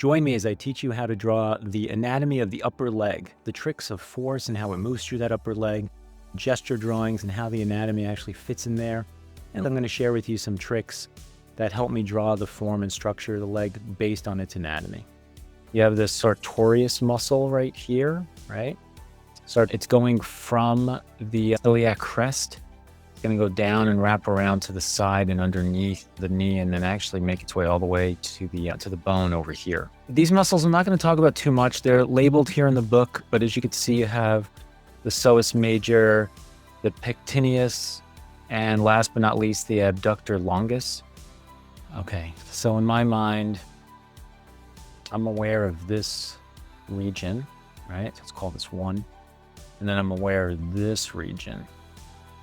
Join me as I teach you how to draw the anatomy of the upper leg, the tricks of force and how it moves through that upper leg, gesture drawings and how the anatomy actually fits in there. And I'm going to share with you some tricks that help me draw the form and structure of the leg based on its anatomy. You have this sartorius muscle right here, right? It's going from the iliac crest. It's going to go down and wrap around to the side and underneath the knee, and then actually make its way all the way to the bone over here. These muscles I'm not going to talk about too much. They're labeled here in the book, but as you can see, you have the psoas major, the pectineus, and last but not least, the adductor longus. Okay, so in my mind, I'm aware of this region, right? Let's call this 1. And then I'm aware of this region,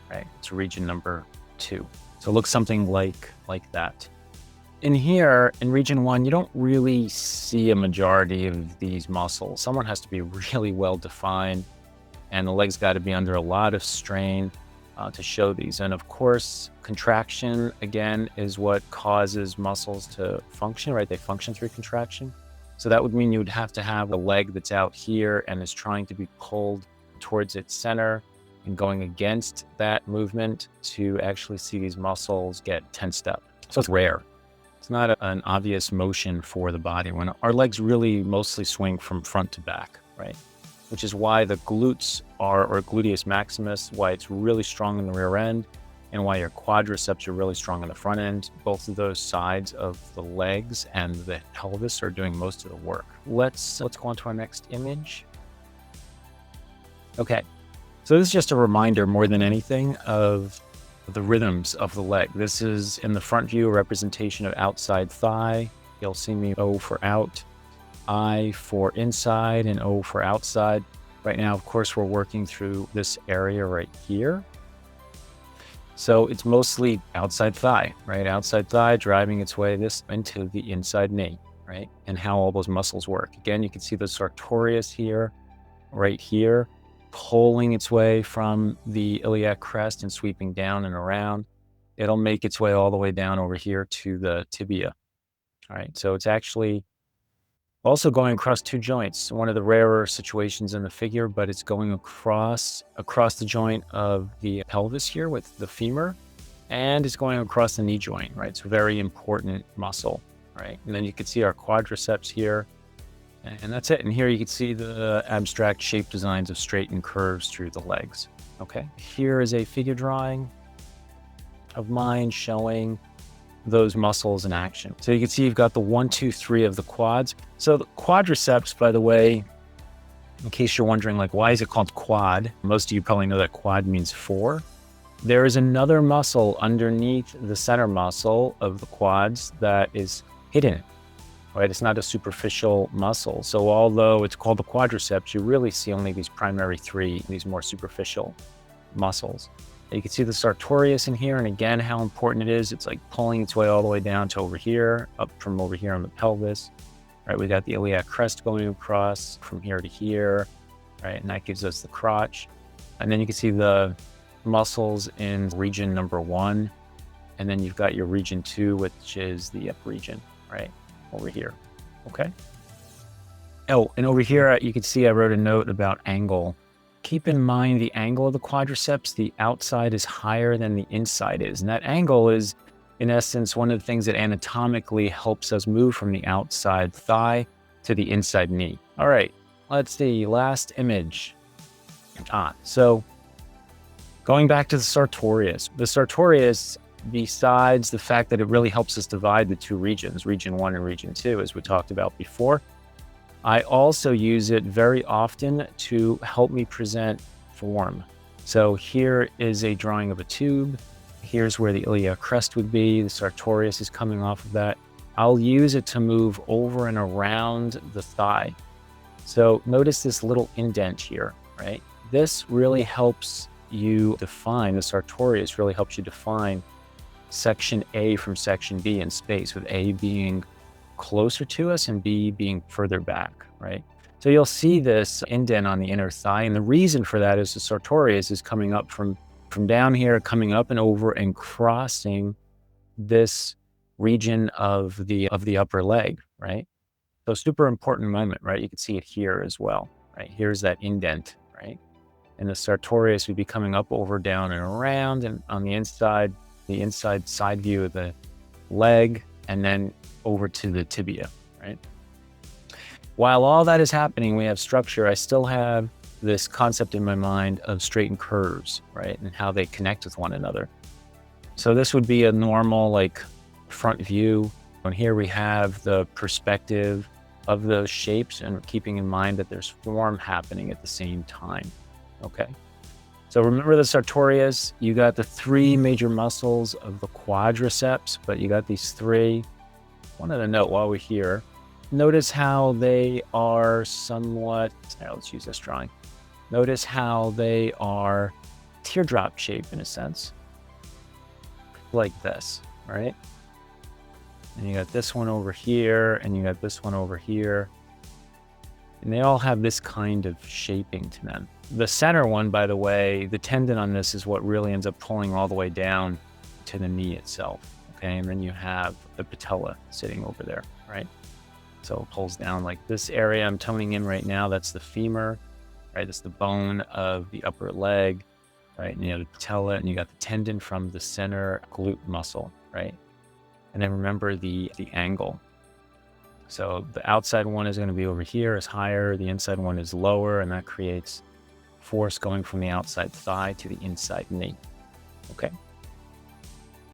right? It's region number 2. So it looks something like that. In here, in region 1, you don't really see a majority of these muscles. Someone has to be really well defined, and the leg's got to be under a lot of strain to show these. And of course, contraction, again, is what causes muscles to function, right? They function through contraction. So that would mean you would have to have a leg that's out here and is trying to be pulled towards its center and going against that movement to actually see these muscles get tensed up. So it's rare. It's not an obvious motion for the body when our legs really mostly swing from front to back, right? Which is why the glutes or gluteus maximus, why it's really strong in the rear end, and why your quadriceps are really strong on the front end. Both of those sides of the legs and the pelvis are doing most of the work. Let's go on to our next image. Okay, so this is just a reminder more than anything of the rhythms of the leg. This is in the front view, a representation of outside thigh. You'll see me O for out, I for inside, and O for outside. Right now, of course, we're working through this area right here. So it's mostly outside thigh, right? Outside thigh driving its way into the inside knee, right? And how all those muscles work. Again, you can see the sartorius here, right here, pulling its way from the iliac crest and sweeping down and around. It'll make its way all the way down over here to the tibia. All right, so it's actually also going across 2 joints. One of the rarer situations in the figure, but it's going across the joint of the pelvis here with the femur, and it's going across the knee joint, right? It's a very important muscle, right? And then you can see our quadriceps here, and that's it. And here you can see the abstract shape designs of straightened curves through the legs. Okay, here is a figure drawing of mine showing those muscles in action. So you can see you've got the 1, 2, 3 of the quads. So the quadriceps, by the way, in case you're wondering, like, why is it called quad? Most of you probably know that quad means 4. There is another muscle underneath the center muscle of the quads that is hidden, right? It's not a superficial muscle. So although it's called the quadriceps, you really see only these primary 3, these more superficial muscles. You can see the sartorius in here, and again, how important it is. It's like pulling its way all the way down to over here, up from over here on the pelvis, right? We got the iliac crest going across from here to here, right? And that gives us the crotch. And then you can see the muscles in region number 1. And then you've got your region 2, which is the up region, right? Over here, okay? Oh, and over here, you can see I wrote a note about angle. Keep in mind the angle of the quadriceps, the outside is higher than the inside is. And that angle is, in essence, one of the things that anatomically helps us move from the outside thigh to the inside knee. All right, let's see, last image. So going back to the sartorius. The sartorius, besides the fact that it really helps us divide the 2 regions, region 1 and region 2, as we talked about before, I also use it very often to help me present form. So here is a drawing of a tube. Here's where the iliac crest would be. The sartorius is coming off of that. I'll use it to move over and around the thigh. So notice this little indent here, right? This really helps you define, the sartorius really helps you define section A from section B in space, with A being closer to us and B being further back, right? So you'll see this indent on the inner thigh, and the reason for that is the sartorius is coming up from down here, coming up and over and crossing this region of the upper leg, right? So super important moment, right? You can see it here as well, right? Here's that indent, right? And the sartorius would be coming up, over, down, and around, and on the inside side view of the leg, and then over to the tibia, right? While all that is happening, we have structure. I still have this concept in my mind of straightened curves, right? And how they connect with one another. So this would be a normal, like, front view. And here we have the perspective of those shapes, and keeping in mind that there's form happening at the same time. Okay. So remember the sartorius, you got the 3 major muscles of the quadriceps, but you got these 3. Wanted to note while we're here, notice how they are somewhat, let's use this drawing. Notice how they are teardrop shaped in a sense, like this, right? And you got this one over here, and you got this one over here. And they all have this kind of shaping to them. The center one, by the way, the tendon on this is what really ends up pulling all the way down to the knee itself. Okay, and then you have the patella sitting over there, right? So it pulls down like this area I'm toning in right now. That's the femur, right? That's the bone of the upper leg, right? And you have the patella, and you got the tendon from the center glute muscle, right? And then remember the angle. So the outside one is going to be over here, is higher. The inside one is lower, and that creates force going from the outside thigh to the inside knee. Okay.